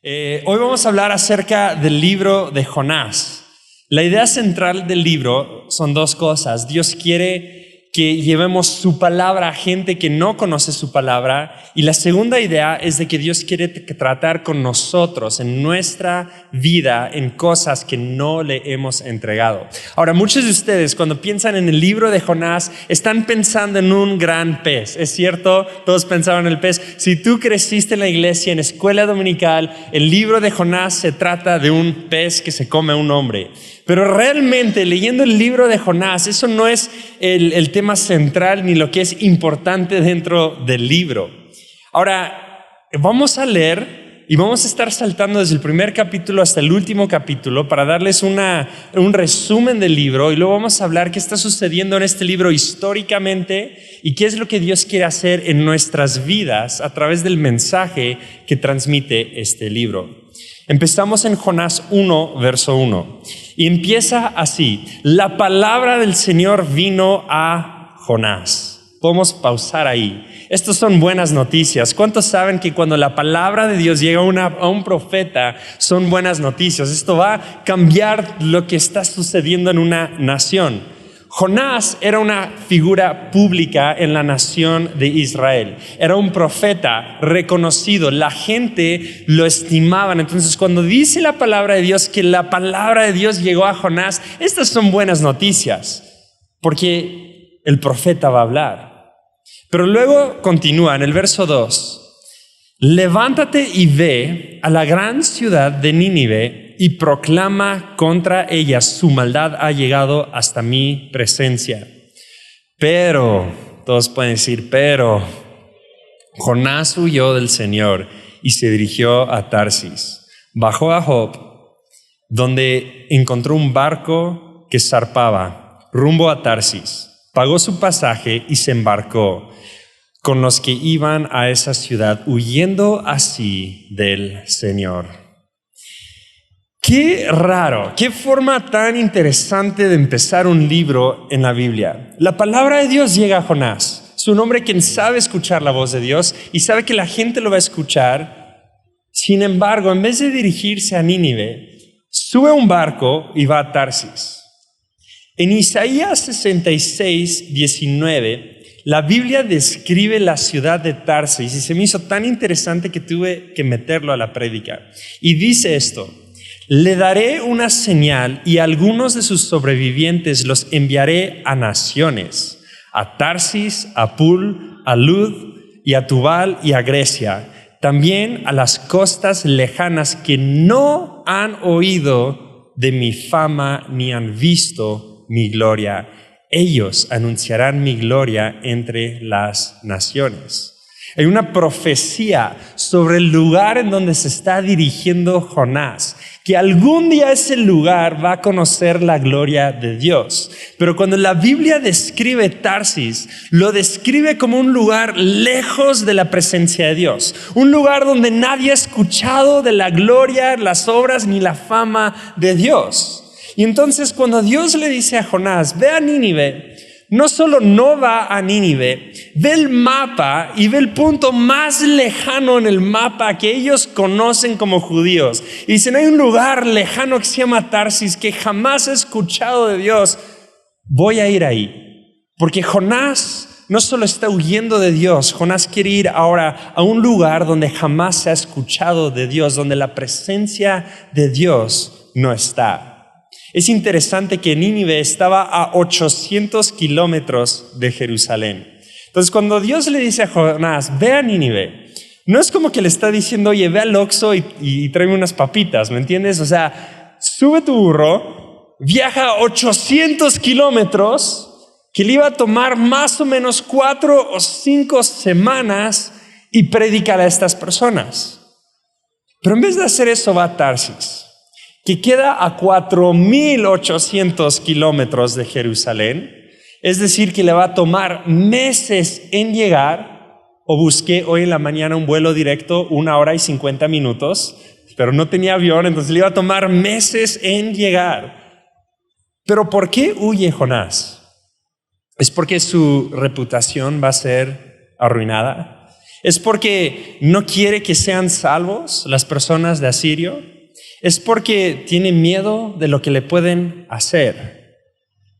Hoy vamos a hablar acerca del libro de Jonás. La idea central del libro son dos cosas. Dios quiere que llevemos su palabra a gente que no conoce su palabra. Y la segunda idea es de que Dios quiere tratar con nosotros en nuestra vida en cosas que no le hemos entregado. Ahora, muchos de ustedes cuando piensan en el libro de Jonás están pensando en un gran pez. ¿Es cierto? Todos pensaban en el pez. Si tú creciste en la iglesia, en escuela dominical, el libro de Jonás se trata de un pez que se come a un hombre. Pero realmente leyendo el libro de Jonás, eso no es el tema central ni lo que es importante dentro del libro. Ahora, vamos a leer y vamos a estar saltando desde el primer capítulo hasta el último capítulo para darles un resumen del libro y luego vamos a hablar qué está sucediendo en este libro históricamente y qué es lo que Dios quiere hacer en nuestras vidas a través del mensaje que transmite este libro. Empezamos en Jonás 1, verso 1. Y empieza así: la palabra del Señor vino a Jonás. Podemos pausar ahí. Estas son buenas noticias. ¿Cuántos saben que cuando la palabra de Dios llega a un profeta son buenas noticias? Esto va a cambiar lo que está sucediendo en una nación. Jonás era una figura pública en la nación de Israel. Era un profeta reconocido. La gente lo estimaban. Entonces, cuando dice la palabra de Dios que la palabra de Dios llegó a Jonás, estas son buenas noticias, porque el profeta va a hablar. Pero luego continúa en el verso 2. Levántate y ve a la gran ciudad de Nínive y proclama contra ella: su maldad ha llegado hasta mi presencia. Pero, todos pueden decir, pero, Jonás huyó del Señor y se dirigió a Tarsis. Bajó a Job, donde encontró un barco que zarpaba rumbo a Tarsis. Pagó su pasaje y se embarcó con los que iban a esa ciudad, huyendo así del Señor. Qué raro, qué forma tan interesante de empezar un libro en la Biblia. La palabra de Dios llega a Jonás. Es un hombre quien sabe escuchar la voz de Dios y sabe que la gente lo va a escuchar. Sin embargo, en vez de dirigirse a Nínive, sube a un barco y va a Tarsis. En Isaías 66, 19, la Biblia describe la ciudad de Tarsis y se me hizo tan interesante que tuve que meterlo a la prédica. Y dice esto: le daré una señal y algunos de sus sobrevivientes los enviaré a naciones, a Tarsis, a Pul, a Lud y a Tubal y a Grecia, también a las costas lejanas que no han oído de mi fama ni han visto mi gloria. Ellos anunciarán mi gloria entre las naciones. Hay una profecía sobre el lugar en donde se está dirigiendo Jonás, que algún día ese lugar va a conocer la gloria de Dios. Pero cuando la Biblia describe Tarsis, lo describe como un lugar lejos de la presencia de Dios. Un lugar donde nadie ha escuchado de la gloria, las obras ni la fama de Dios. Y entonces cuando Dios le dice a Jonás: ve a Nínive, no solo no va a Nínive, ve el mapa y ve el punto más lejano en el mapa que ellos conocen como judíos. Y dicen: hay un lugar lejano que se llama Tarsis que jamás he escuchado de Dios. Voy a ir ahí. Porque Jonás no solo está huyendo de Dios, Jonás quiere ir ahora a un lugar donde jamás se ha escuchado de Dios, donde la presencia de Dios no está. Es interesante que Nínive estaba a 800 kilómetros de Jerusalén. Entonces, cuando Dios le dice a Jonás: ve a Nínive, no es como que le está diciendo: oye, ve al Oxxo y tráeme unas papitas, ¿me entiendes? O sea, sube tu burro, viaja 800 kilómetros, que le iba a tomar más o menos 4 o 5 semanas, y predícale a estas personas. Pero en vez de hacer eso, va a Tarsis, que queda a 4,800 kilómetros de Jerusalén. Es decir, que le va a tomar meses en llegar. O busqué hoy en la mañana un vuelo directo, 1 hora y 50 minutos, pero no tenía avión, entonces le iba a tomar meses en llegar. Pero ¿por qué huye Jonás? ¿Es porque su reputación va a ser arruinada? ¿Es porque no quiere que sean salvos las personas de Asirio? ¿Es porque tiene miedo de lo que le pueden hacer?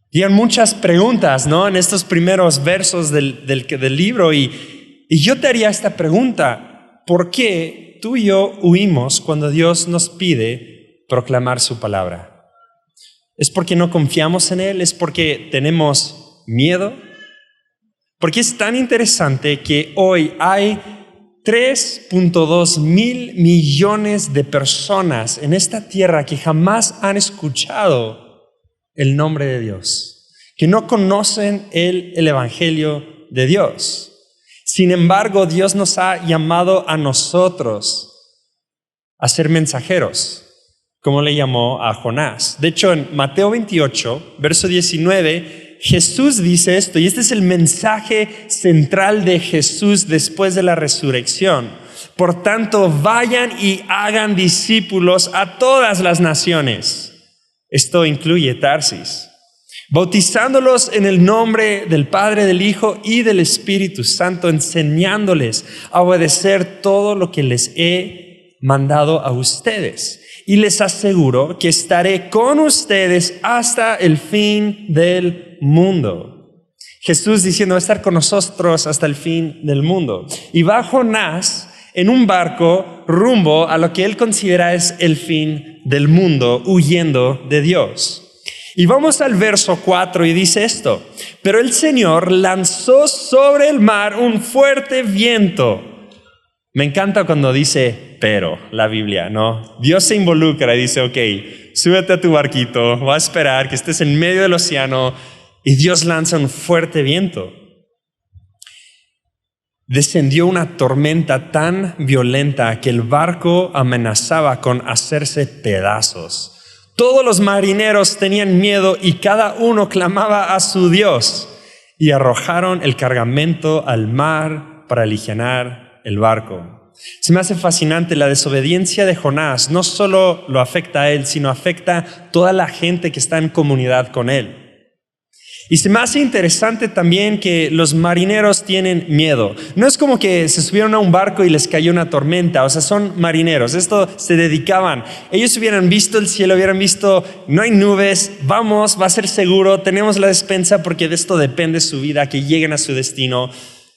Y hay muchas preguntas, ¿no? En estos primeros versos del libro. Y yo te haría esta pregunta. ¿Por qué tú y yo huimos cuando Dios nos pide proclamar su palabra? ¿Es porque no confiamos en Él? ¿Es porque tenemos miedo? Porque es tan interesante que hoy hay 3.2 mil millones de personas en esta tierra que jamás han escuchado el nombre de Dios, que no conocen el evangelio de Dios. Sin embargo, Dios nos ha llamado a nosotros a ser mensajeros, como le llamó a Jonás. De hecho, en Mateo 28, verso 19, Jesús dice esto, y este es el mensaje central de Jesús después de la resurrección. Por tanto, vayan y hagan discípulos a todas las naciones. Esto incluye Tarsis, bautizándolos en el nombre del Padre, del Hijo y del Espíritu Santo, enseñándoles a obedecer todo lo que les he mandado a ustedes. Y les aseguro que estaré con ustedes hasta el fin del mundo. Jesús diciendo, va a estar con nosotros hasta el fin del mundo. Y va Jonás en un barco rumbo a lo que él considera es el fin del mundo, huyendo de Dios. Y vamos al verso 4 y dice esto: pero el Señor lanzó sobre el mar un fuerte viento. Me encanta cuando dice pero, la Biblia, ¿no? Dios se involucra y dice, ok, súbete a tu barquito, va a esperar que estés en medio del océano, y Dios lanza un fuerte viento. Descendió una tormenta tan violenta que el barco amenazaba con hacerse pedazos. Todos los marineros tenían miedo y cada uno clamaba a su Dios, y arrojaron el cargamento al mar para alivianar el barco. Se me hace fascinante la desobediencia de Jonás. No solo lo afecta a él, sino afecta a toda la gente que está en comunidad con él. Y se me hace interesante también que los marineros tienen miedo. No es como que se subieron a un barco y les cayó una tormenta. O sea, son marineros. Esto se dedicaban. Ellos hubieran visto el cielo, hubieran visto, no hay nubes, vamos, va a ser seguro, tenemos la despensa porque de esto depende su vida, que lleguen a su destino.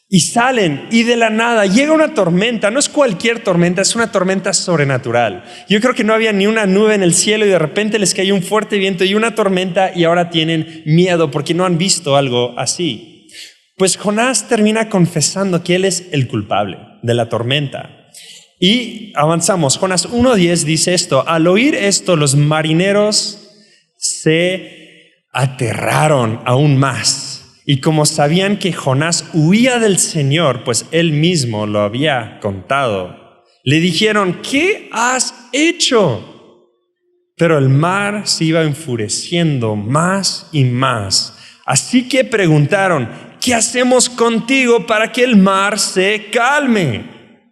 Y salen, y de la nada llega una tormenta. No es cualquier tormenta, es una tormenta sobrenatural. Yo creo que no había ni una nube en el cielo y de repente les cayó un fuerte viento y una tormenta, y ahora tienen miedo porque no han visto algo así. Pues Jonás termina confesando que él es el culpable de la tormenta. Y avanzamos. Jonás 1:10 dice esto: al oír esto, los marineros se aterraron aún más. Y como sabían que Jonás huía del Señor, pues él mismo lo había contado, le dijeron, ¿qué has hecho? Pero el mar se iba enfureciendo más y más. Así que preguntaron, ¿qué hacemos contigo para que el mar se calme?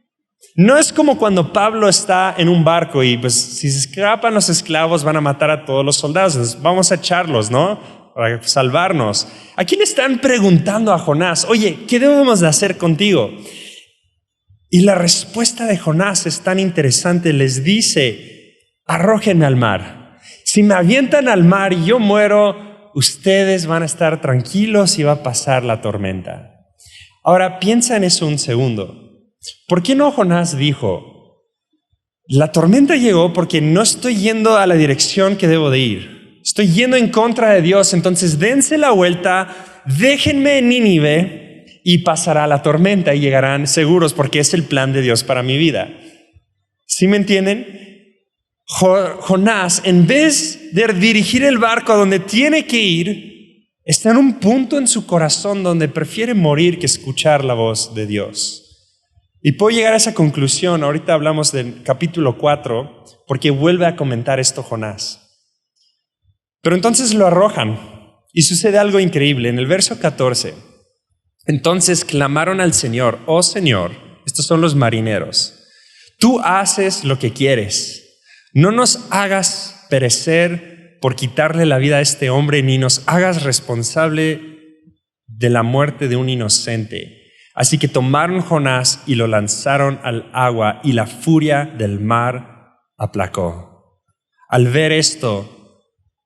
No es como cuando Pablo está en un barco y pues si se escapan los esclavos van a matar a todos los soldados. Entonces, vamos a echarlos, ¿no? Para salvarnos. Aquí le están preguntando a Jonás, oye, ¿qué debemos de hacer contigo? Y la respuesta de Jonás es tan interesante. Les dice, arrójenme al mar. Si me avientan al mar y yo muero, ustedes van a estar tranquilos y va a pasar la tormenta. Ahora piensa en eso un segundo. ¿Por qué no Jonás dijo, la tormenta llegó porque no estoy yendo a la dirección que debo de ir? Estoy yendo en contra de Dios, entonces dense la vuelta, déjenme en Nínive y pasará la tormenta y llegarán seguros porque es el plan de Dios para mi vida. ¿Sí me entienden? Jonás, en vez de dirigir el barco a donde tiene que ir, está en un punto en su corazón donde prefiere morir que escuchar la voz de Dios. Y puedo llegar a esa conclusión. Ahorita hablamos del capítulo 4 porque vuelve a comentar esto Jonás. Pero entonces lo arrojan y sucede algo increíble. En el verso 14, entonces clamaron al Señor, oh Señor, estos son los marineros, tú haces lo que quieres, no nos hagas perecer por quitarle la vida a este hombre, ni nos hagas responsable de la muerte de un inocente. Así que tomaron Jonás y lo lanzaron al agua, y la furia del mar aplacó. Al ver esto,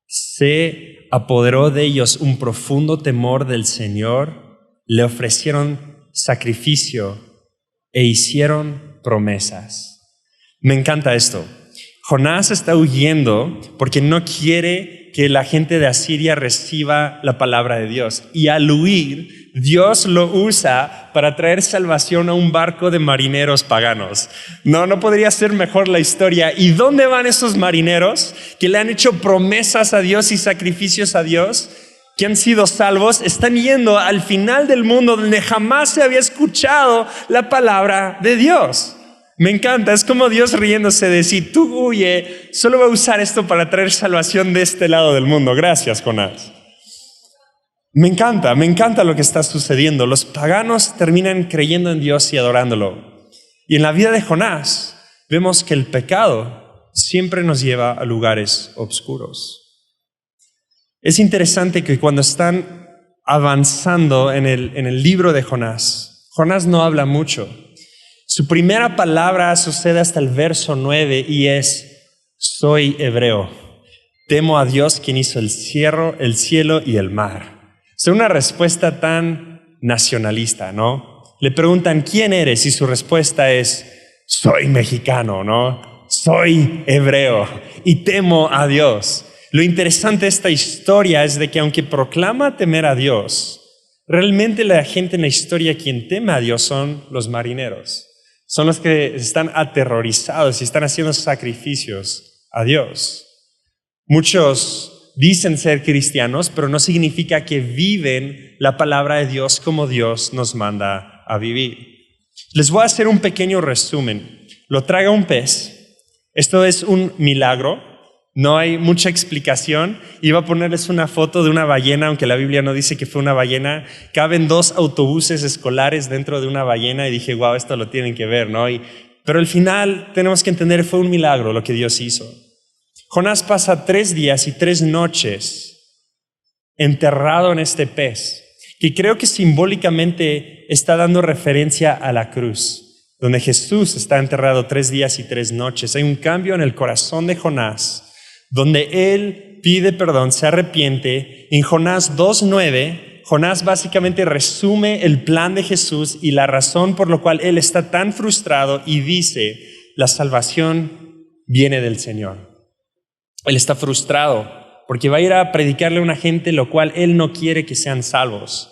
se apoderó de ellos un profundo temor del Señor, le ofrecieron sacrificio e hicieron promesas. Me encanta esto. Jonás está huyendo porque no quiere que la gente de Asiria reciba la palabra de Dios. Y al huir, Dios lo usa para traer salvación a un barco de marineros paganos. No podría ser mejor la historia. ¿Y dónde van esos marineros que le han hecho promesas a Dios y sacrificios a Dios, que han sido salvos? Están yendo al final del mundo donde jamás se había escuchado la palabra de Dios. Me encanta, es como Dios riéndose de si tú huye, solo va a usar esto para traer salvación de este lado del mundo. Gracias, Jonás. Me encanta lo que está sucediendo. Los paganos terminan creyendo en Dios y adorándolo. Y en la vida de Jonás vemos que el pecado siempre nos lleva a lugares oscuros. Es interesante que cuando están avanzando en el libro de Jonás, Jonás no habla mucho. Su primera palabra sucede hasta el verso 9 y es: soy hebreo, temo a Dios quien hizo el cielo y el mar. Es una respuesta tan nacionalista, ¿no? Le preguntan ¿quién eres? Y su respuesta es: soy mexicano, ¿no? Soy hebreo y temo a Dios. Lo interesante de esta historia es de que aunque proclama temer a Dios, realmente la gente en la historia quien teme a Dios son los marineros. Son los que están aterrorizados y están haciendo sacrificios a Dios. Muchos dicen ser cristianos, pero no significa que viven la palabra de Dios como Dios nos manda a vivir. Les voy a hacer un pequeño resumen. Lo traga un pez. Esto es un milagro. No hay mucha explicación. Iba a ponerles una foto de una ballena, aunque la Biblia no dice que fue una ballena. Caben 2 autobuses escolares dentro de una ballena y dije, wow, esto lo tienen que ver, ¿no? Pero al final tenemos que entender, fue un milagro lo que Dios hizo. Jonás pasa 3 días y 3 noches enterrado en este pez, que creo que simbólicamente está dando referencia a la cruz, donde Jesús está enterrado 3 días y 3 noches. Hay un cambio en el corazón de Jonás, donde él pide perdón, se arrepiente. En Jonás 2:9, Jonás básicamente resume el plan de Jesús y la razón por la cual él está tan frustrado y dice: la salvación viene del Señor. Él está frustrado porque va a ir a predicarle a una gente lo cual él no quiere que sean salvos.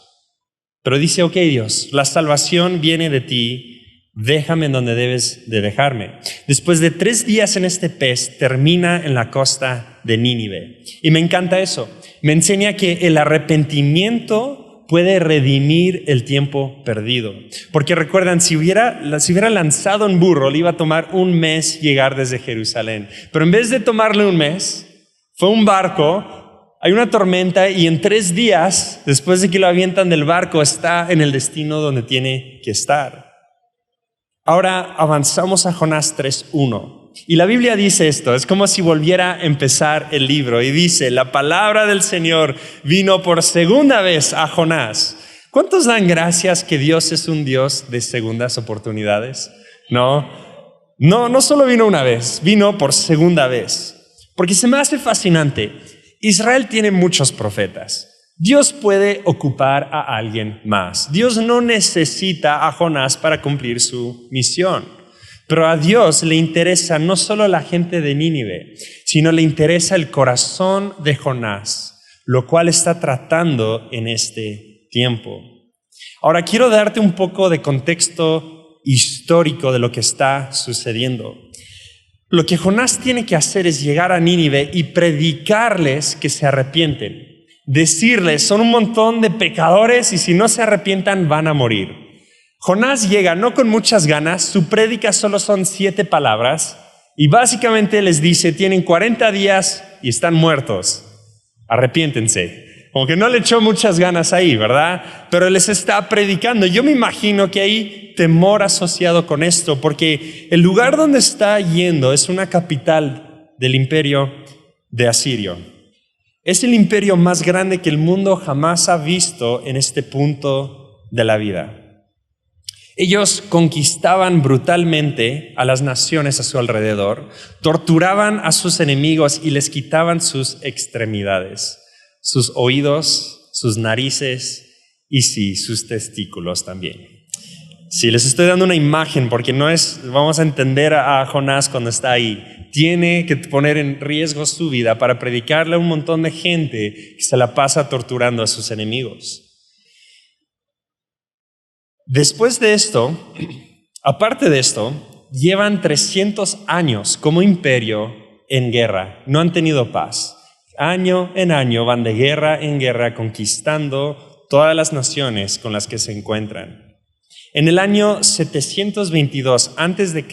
Pero dice: ok, Dios, la salvación viene de ti. Déjame en donde debes de dejarme. Después de 3 días en este pez, termina en la costa de Nínive. Y me encanta eso. Me enseña que el arrepentimiento puede redimir el tiempo perdido. Porque recuerdan, si hubiera lanzado un burro, le iba a tomar 1 mes llegar desde Jerusalén. Pero en vez de tomarle 1 mes, fue un barco, hay una tormenta y en 3 días, después de que lo avientan del barco, está en el destino donde tiene que estar. Ahora avanzamos a Jonás 3:1 y la Biblia dice esto, es como si volviera a empezar el libro y dice: la palabra del Señor vino por segunda vez a Jonás. ¿Cuántos dan gracias que Dios es un Dios de segundas oportunidades? No solo vino una vez, vino por segunda vez. Porque se me hace fascinante. Israel tiene muchos profetas. Dios puede ocupar a alguien más. Dios no necesita a Jonás para cumplir su misión. Pero a Dios le interesa no solo la gente de Nínive, sino le interesa el corazón de Jonás, lo cual está tratando en este tiempo. Ahora quiero darte un poco de contexto histórico de lo que está sucediendo. Lo que Jonás tiene que hacer es llegar a Nínive y predicarles que se arrepienten. Decirles, son un montón de pecadores y si no se arrepientan van a morir. Jonás llega no con muchas ganas, su prédica solo son 7 palabras y básicamente les dice: tienen 40 días y están muertos, arrepiéntense. Como que no le echó muchas ganas ahí, ¿verdad? Pero les está predicando. Yo me imagino que hay temor asociado con esto, porque el lugar donde está yendo es una capital del imperio de Asirio. Es el imperio más grande que el mundo jamás ha visto en este punto de la vida. Ellos conquistaban brutalmente a las naciones a su alrededor, torturaban a sus enemigos y les quitaban sus extremidades, sus oídos, sus narices y sí, sus testículos también. Sí, les estoy dando una imagen porque vamos a entender a Jonás cuando está ahí. Tiene que poner en riesgo su vida para predicarle a un montón de gente que se la pasa torturando a sus enemigos. Después de esto, aparte de esto, llevan 300 años como imperio en guerra. No han tenido paz. Año en año van de guerra en guerra conquistando todas las naciones con las que se encuentran. En el año 722 a.C.,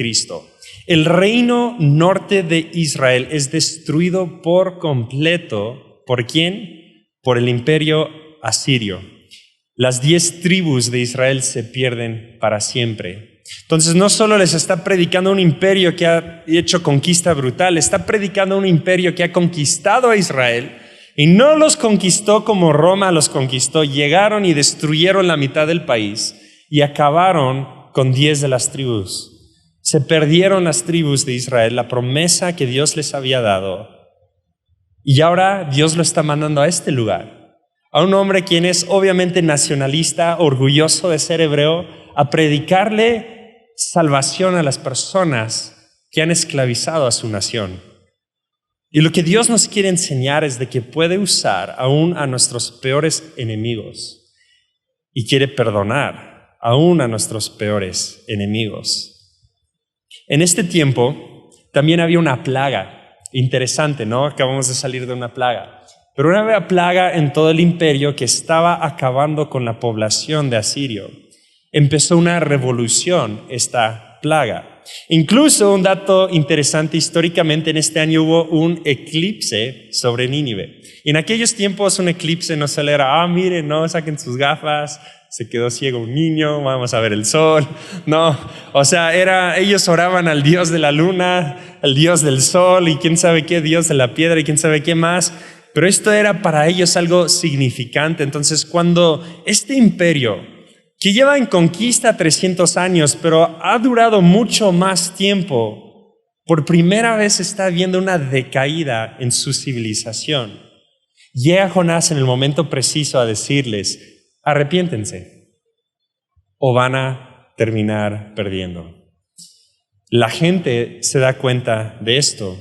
el reino norte de Israel es destruido por completo. ¿Por quién? Por el imperio asirio. Las 10 tribus de Israel se pierden para siempre. Entonces no solo les está predicando a un imperio que ha hecho conquista brutal, está predicando a un imperio que ha conquistado a Israel y no los conquistó como Roma los conquistó. Llegaron y destruyeron la mitad del país y acabaron con 10 de las tribus. Se perdieron las tribus de Israel, la promesa que Dios les había dado. Y ahora Dios lo está mandando a este lugar, a un hombre quien es obviamente nacionalista, orgulloso de ser hebreo, a predicarle salvación a las personas que han esclavizado a su nación. Y lo que Dios nos quiere enseñar es de que puede usar aún a nuestros peores enemigos y quiere perdonar aún a nuestros peores enemigos. En este tiempo también había una plaga. Interesante, ¿no? Acabamos de salir de una plaga. Pero una plaga en todo el imperio que estaba acabando con la población de Asirio. Empezó una revolución, esta plaga. Incluso un dato interesante históricamente, en este año hubo un eclipse sobre Nínive. Y en aquellos tiempos un eclipse no solo era, miren, no, saquen sus gafas, se quedó ciego un niño, vamos a ver el sol. No, o sea, ellos oraban al dios de la luna, al dios del sol y quién sabe qué, dios de la piedra y quién sabe qué más. Pero esto era para ellos algo significante. Entonces, cuando este imperio, que lleva en conquista 300 años, pero ha durado mucho más tiempo, por primera vez está viendo una decaída en su civilización. Llega Jonás en el momento preciso a decirles, arrepiéntense o van a terminar perdiendo. La gente se da cuenta de esto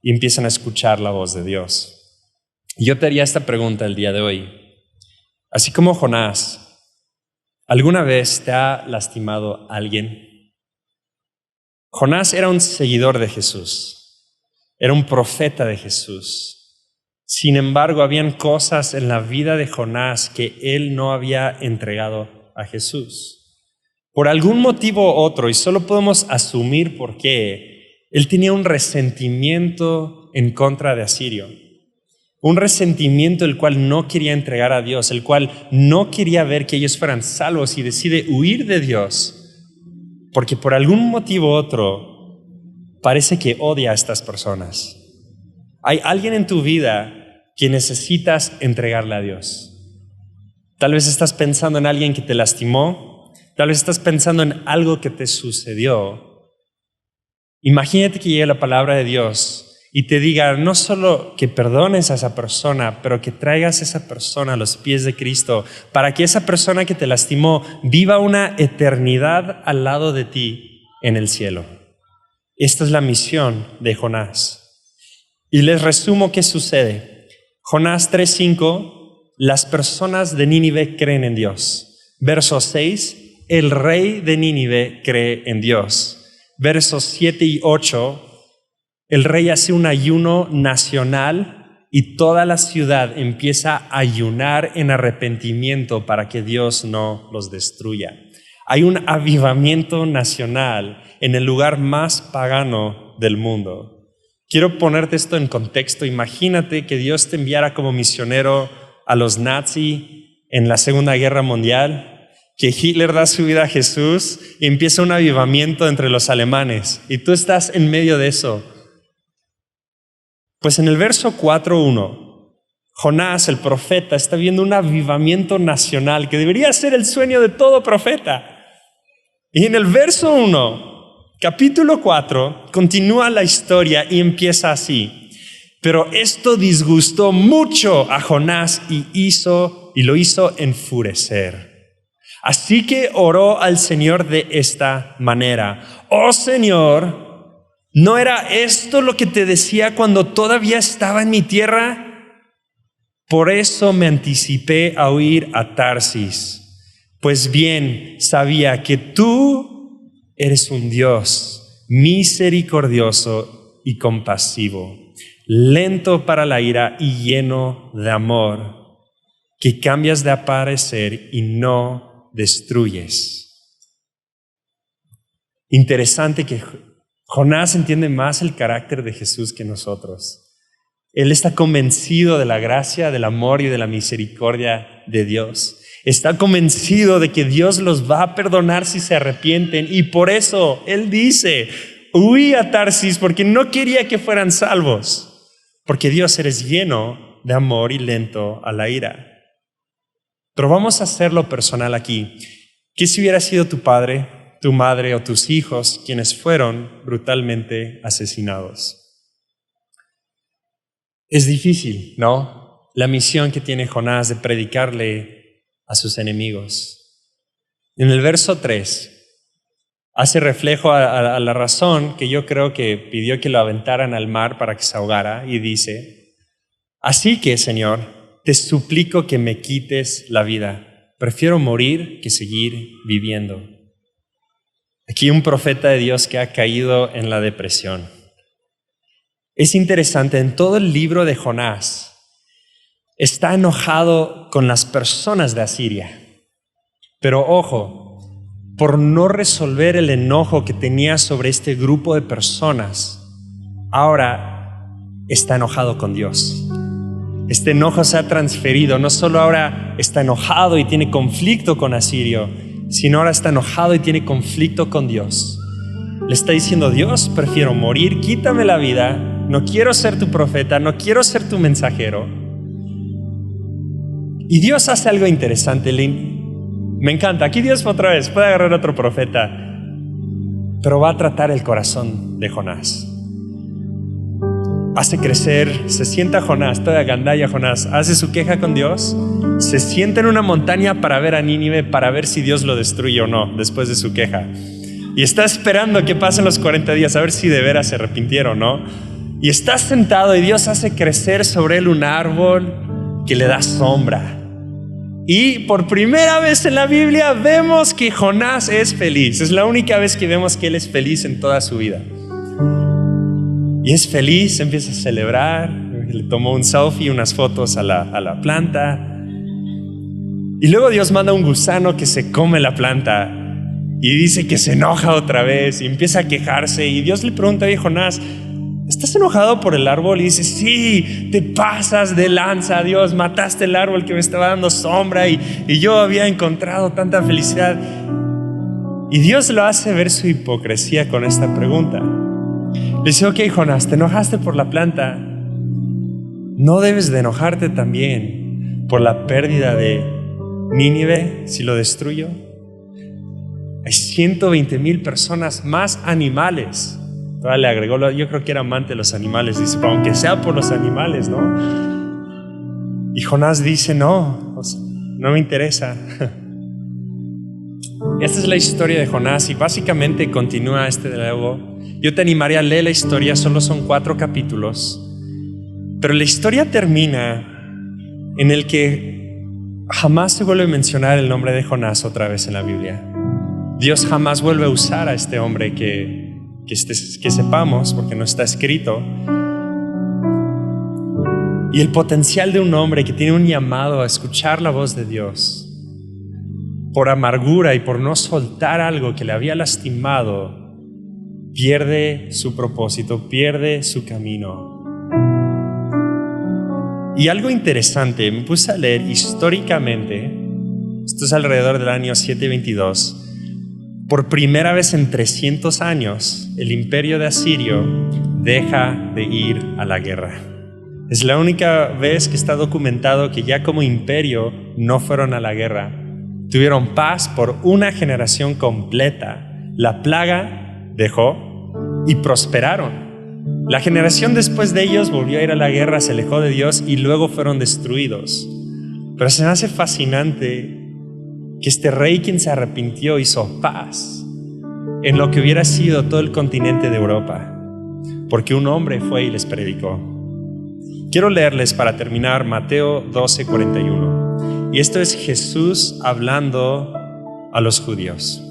y empiezan a escuchar la voz de Dios. Yo te haría esta pregunta el día de hoy. Así como Jonás, ¿alguna vez te ha lastimado alguien? Jonás era un seguidor de Jesús, era un profeta de Jesús. Sin embargo, habían cosas en la vida de Jonás que él no había entregado a Jesús. Por algún motivo u otro, y solo podemos asumir por qué, él tenía un resentimiento en contra de Asirio. Un resentimiento el cual no quería entregar a Dios, el cual no quería ver que ellos fueran salvos y decide huir de Dios, porque por algún motivo u otro parece que odia a estas personas. Hay alguien en tu vida que necesitas entregarle a Dios. Tal vez estás pensando en alguien que te lastimó, tal vez estás pensando en algo que te sucedió. Imagínate que llegue la palabra de Dios y te diga no solo que perdones a esa persona, pero que traigas a esa persona a los pies de Cristo para que esa persona que te lastimó viva una eternidad al lado de ti en el cielo. Esta es la misión de Jonás. Y les resumo qué sucede. Jonás 3:5, las personas de Nínive creen en Dios. Verso 6, el rey de Nínive cree en Dios. Versos 7 y 8, el rey hace un ayuno nacional y toda la ciudad empieza a ayunar en arrepentimiento para que Dios no los destruya. Hay un avivamiento nacional en el lugar más pagano del mundo. Quiero ponerte esto en contexto. Imagínate que Dios te enviara como misionero a los nazis en la Segunda Guerra Mundial, que Hitler da su vida a Jesús y empieza un avivamiento entre los alemanes y tú estás en medio de eso. Pues en el verso 4:1, Jonás, el profeta, está viendo un avivamiento nacional que debería ser el sueño de todo profeta. Y en el verso 1, capítulo 4, continúa la historia y empieza así. Pero esto disgustó mucho a Jonás y lo hizo enfurecer. Así que oró al Señor de esta manera: oh Señor, ¿no era esto lo que te decía cuando todavía estaba en mi tierra? Por eso me anticipé a huir a Tarsis. Pues bien sabía que tú eres un Dios misericordioso y compasivo, lento para la ira y lleno de amor, que cambias de aparecer y no destruyes. Interesante que Jonás entiende más el carácter de Jesús que nosotros. Él está convencido de la gracia, del amor y de la misericordia de Dios. Está convencido de que Dios los va a perdonar si se arrepienten, y por eso Él dice: huí a Tarsis porque no quería que fueran salvos, porque Dios eres lleno de amor y lento a la ira. Pero vamos a hacerlo personal aquí. ¿Qué si hubiera sido tu padre, tu madre o tus hijos quienes fueron brutalmente asesinados? Es difícil, ¿no? La misión que tiene Jonás de predicarle a sus enemigos. En el verso 3 hace reflejo a la razón que yo creo que pidió que lo aventaran al mar para que se ahogara, y dice: así que, Señor, te suplico que me quites la vida. Prefiero morir que seguir viviendo. Aquí un profeta de Dios que ha caído en la depresión. Es interesante, en todo el libro de Jonás está enojado con las personas de Asiria. Pero ojo, por no resolver el enojo que tenía sobre este grupo de personas, ahora está enojado con Dios. Este enojo se ha transferido. No solo ahora está enojado y tiene conflicto con Asirio, sino ahora está enojado y tiene conflicto con Dios. Le está diciendo: Dios, prefiero morir, quítame la vida, no quiero ser tu profeta, no quiero ser tu mensajero. Y Dios hace algo interesante. Me encanta. Aquí Dios otra vez puede agarrar a otro profeta, pero va a tratar el corazón de Jonás. Hace crecer, se sienta Jonás, toda gandalla Jonás, hace su queja con Dios, se sienta en una montaña para ver a Nínive, para ver si Dios lo destruye o no después de su queja. Y está esperando que pasen los 40 días a ver si de veras se arrepintieron, ¿no? Y está sentado y Dios hace crecer sobre él un árbol que le da sombra. Y por primera vez en la Biblia vemos que Jonás es feliz. Es la única vez que vemos que él es feliz en toda su vida. Y es feliz, empieza a celebrar, le tomó un selfie, unas fotos a la planta. Y luego Dios manda un gusano que se come la planta y dice que se enoja otra vez y empieza a quejarse. Y Dios le pregunta: oye, Jonás, ¿estás enojado por el árbol? Y dice: sí, te pasas de lanza, Dios, mataste el árbol que me estaba dando sombra y yo había encontrado tanta felicidad. Y Dios lo hace ver su hipocresía con esta pregunta. Le dice: ok, Jonás, te enojaste por la planta, ¿no debes de enojarte también por la pérdida de Nínive si lo destruyo? Hay 120,000 personas, más animales. Todavía le agregó, yo creo que era amante de los animales, dice, aunque sea por los animales, ¿no? Y Jonás dice: no, no me interesa. Esta es la historia de Jonás y básicamente continúa este diálogo. Yo te animaría a leer la historia, solo son 4 capítulos, pero la historia termina en el que jamás se vuelve a mencionar el nombre de Jonás otra vez en la Biblia. Dios jamás vuelve a usar a este hombre que sepamos, porque no está escrito. Y el potencial de un hombre que tiene un llamado a escuchar la voz de Dios, por amargura y por no soltar algo que le había lastimado, pierde su propósito, pierde su camino. Y algo interesante, me puse a leer históricamente, esto es alrededor del año 722, por primera vez en 300 años, el imperio de Asirio deja de ir a la guerra. Es la única vez que está documentado que ya como imperio no fueron a la guerra. Tuvieron paz por una generación completa. La plaga dejó y prosperaron. La generación después de ellos volvió a ir a la guerra, se alejó de Dios y luego fueron destruidos. Pero se me hace fascinante que este rey, quien se arrepintió, hizo paz en lo que hubiera sido todo el continente de Europa, porque un hombre fue y les predicó. Quiero leerles para terminar Mateo 12:41. Y esto es Jesús hablando a los judíos.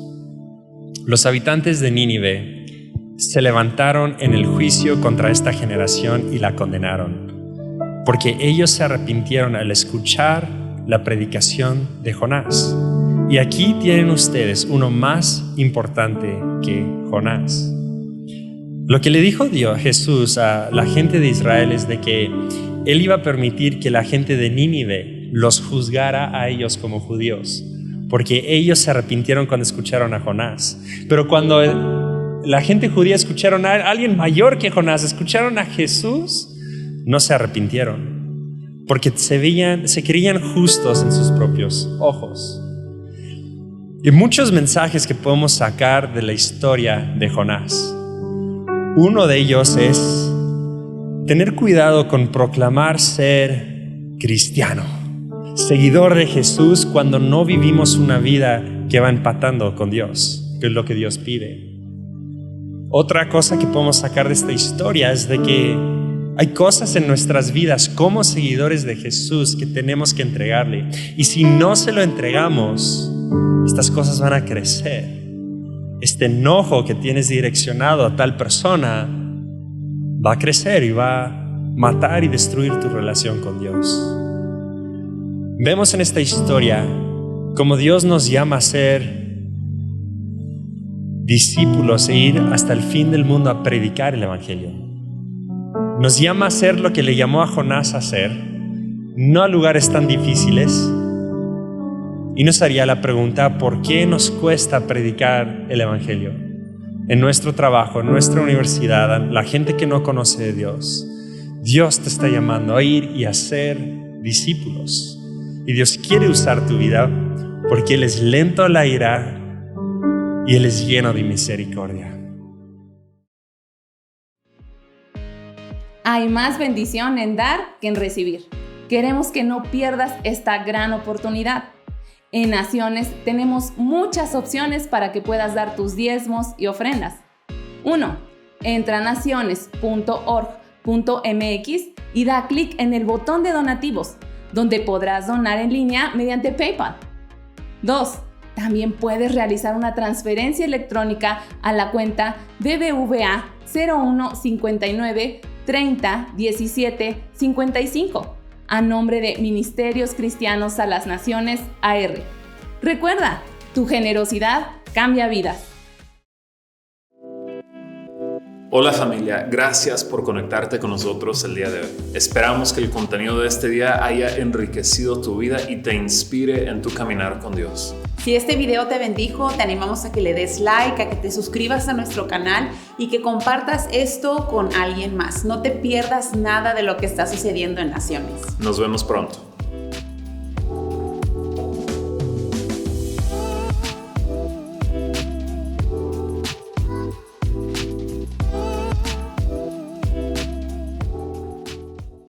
Los habitantes de Nínive se levantaron en el juicio contra esta generación y la condenaron, porque ellos se arrepintieron al escuchar la predicación de Jonás. Y aquí tienen ustedes uno más importante que Jonás. Lo que le dijo Jesús a la gente de Israel es de que Él iba a permitir que la gente de Nínive los juzgara a ellos como judíos, porque ellos se arrepintieron cuando escucharon a Jonás. Pero cuando la gente judía escucharon a alguien mayor que Jonás, escucharon a Jesús, no se arrepintieron, porque se creían justos en sus propios ojos. Y muchos mensajes que podemos sacar de la historia de Jonás. Uno de ellos es tener cuidado con proclamar ser cristiano, seguidor de Jesús, cuando no vivimos una vida que va empatando con Dios, que es lo que Dios pide. Otra cosa que podemos sacar de esta historia es de que hay cosas en nuestras vidas como seguidores de Jesús que tenemos que entregarle. Y si no se lo entregamos, estas cosas van a crecer. Este enojo que tienes direccionado a tal persona va a crecer y va a matar y destruir tu relación con Dios. Vemos en esta historia cómo Dios nos llama a ser discípulos e ir hasta el fin del mundo a predicar el evangelio. Nos llama a hacer lo que le llamó a Jonás a hacer, no a lugares tan difíciles. Y nos haría la pregunta: ¿por qué nos cuesta predicar el evangelio? En nuestro trabajo, en nuestra universidad, la gente que no conoce de Dios. Dios te está llamando a ir y a ser discípulos. Y Dios quiere usar tu vida porque Él es lento a la ira y Él es lleno de misericordia. Hay más bendición en dar que en recibir. Queremos que no pierdas esta gran oportunidad. En Naciones tenemos muchas opciones para que puedas dar tus diezmos y ofrendas. 1. Entra a naciones.org.mx y da clic en el botón de donativos, donde podrás donar en línea mediante PayPal. 2. También puedes realizar una transferencia electrónica a la cuenta BBVA 01 59 30 17 55. A nombre de Ministerios Cristianos a las Naciones, AR. Recuerda, tu generosidad cambia vidas. Hola familia, gracias por conectarte con nosotros el día de hoy. Esperamos que el contenido de este día haya enriquecido tu vida y te inspire en tu caminar con Dios. Si este video te bendijo, te animamos a que le des like, a que te suscribas a nuestro canal y que compartas esto con alguien más. No te pierdas nada de lo que está sucediendo en Naciones. Nos vemos pronto.